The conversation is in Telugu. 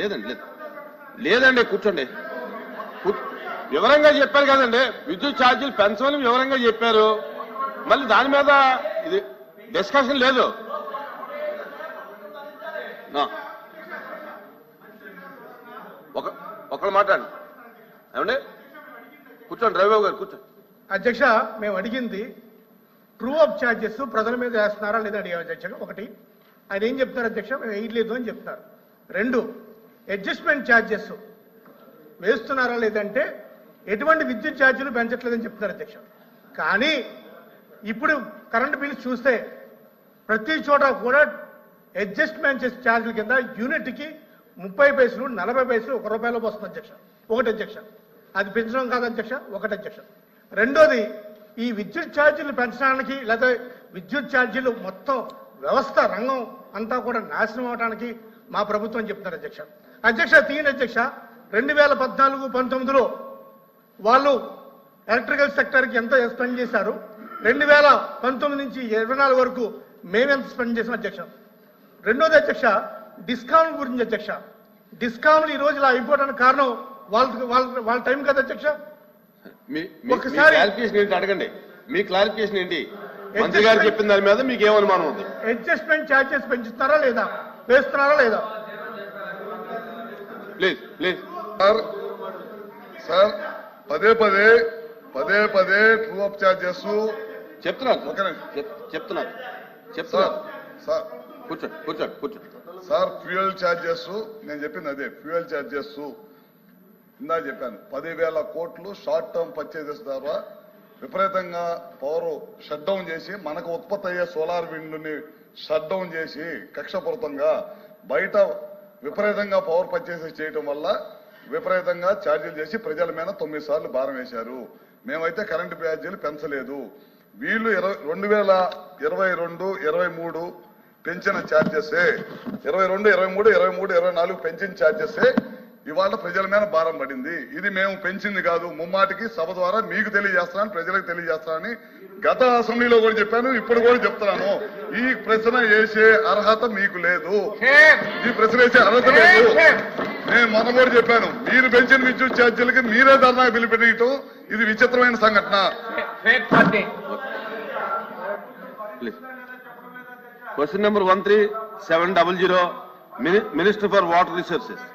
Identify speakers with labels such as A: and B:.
A: లేదండి లేదండి కూర్చోండి. వివరంగా చెప్పారు కదండి, విద్యుత్ ఛార్జీలు పెంచమని వివరంగా చెప్పారు. మళ్ళీ దాని మీద ఇది డిస్కషన్ లేదు. ఒకళ్ళు మాట్లాడండి. ఏమండి కూర్చోండి, రవిబాబు గారు కూర్చోండి.
B: అధ్యక్ష, మేము అడిగింది ట్రూ అప్ ఛార్జెస్ ప్రజల మీద వేస్తున్నారా లేదా అడిగాం అధ్యక్ష. ఒకటి, ఆయన ఏం చెప్తున్నారు అధ్యక్ష, మేము వేయట్లేదు అని చెప్తున్నారు. రెండు, అడ్జస్ట్మెంట్ ఛార్జెస్ వేస్తున్నారా లేదంటే ఎటువంటి విద్యుత్ ఛార్జీలు పెంచట్లేదని చెప్తున్నారు అధ్యక్ష. కానీ ఇప్పుడు కరెంటు బిల్లు చూస్తే ప్రతి చోట కూడా అడ్జస్ట్మెంట్ ఛార్జీల కింద యూనిట్కి 30 పైసలు 40 పైసలు ₹1 వస్తుంది అధ్యక్ష. ఒకటి అధ్యక్ష, అది పెంచడం కాదు అధ్యక్ష. ఒకటి అధ్యక్ష. రెండోది, ఈ విద్యుత్ ఛార్జీలు పెంచడానికి లేదా విద్యుత్ ఛార్జీలు మొత్తం వ్యవస్థ రంగం అంతా కూడా నాశనం అవడానికి మా ప్రభుత్వం చెప్తున్నారు అధ్యక్ష. అధ్యక్ష తీయండి అధ్యక్ష, 2014-19లో వాళ్ళు ఎలక్ట్రికల్ సెక్టర్కి ఎంత స్పెండ్ చేశారు, 2019 నుంచి 24 వరకు మేమెంత స్పెండ్ చేసాం అధ్యక్ష. రెండోది అధ్యక్ష, డిస్కౌంట్ గురించి అధ్యక్ష. డిస్కౌంట్లు ఈ రోజు ఇలా అయిపోవడానికి కారణం వాళ్ళ టైం కదా అధ్యక్ష.
A: ఒకసారి అడగండి, మీ క్లారిఫికేషన్ ఏంటి? మంత్రి గారు చెప్పిన దాని మీద మీకు ఏమనుమానం ఉంది?
B: అడ్జస్ట్మెంట్ ఛార్జెస్ పెంచుతున్నారా లేదా, వేస్తున్నారా లేదా?
A: ప్లీజ్ ప్లీజ్
C: సార్, పదే పదే ట్రూ అప్ ఛార్జెస్
A: చెప్తున్నారు.
C: సార్
A: కూర్చోండి.
C: సార్, ఫ్యూయల్ ఛార్జెస్ నేను చెప్పింది అదే. ఫ్యూయల్ ఛార్జెస్ ఇందా చెప్పాను, 10,000 కోట్లు షార్ట్ టర్మ్ పర్చేజెస్ ద్వారా విపరీతంగా పవర్ షట్ డౌన్ చేసి మనకు ఉత్పత్తి అయ్యే సోలార్ విండ్ని షట్ డౌన్ చేసి కక్షపూరితంగా బయట విపరీతంగా పవర్ పర్చేసెస్ చేయడం వల్ల విపరీతంగా ఛార్జీలు చేసి ప్రజల మీద 9 సార్లు భారం వేశారు. మేమైతే కరెంటు ఛార్జీలు పెంచలేదు. వీళ్ళు 2022-23 పెంచిన ఛార్జెసే, 22-23-24 పెంచిన ఛార్జెసే ఇవాళ ప్రజల మీద భారం పడింది. ఇది మేము పెంచింది కాదు. ముమ్మాటికి సభ ద్వారా మీకు తెలియజేస్తానని, ప్రజలకు తెలియజేస్తానని గత అసెంబ్లీలో కూడా చెప్పాను, ఇప్పుడు కూడా చెప్తున్నాను. ఈ ప్రశ్న వేసే అర్హత మీకు లేదు. ఈ ప్రశ్న వేసే అర్హత లేదు. నేను మొన్న కూడా చెప్పాను, మీరు పెంచిన విద్యుత్ ఛార్జీలకి మీరే ధర్నా పిలిపినీయటం ఇది విచిత్రమైన సంఘటన.
A: Question number 13700, minister for water resources.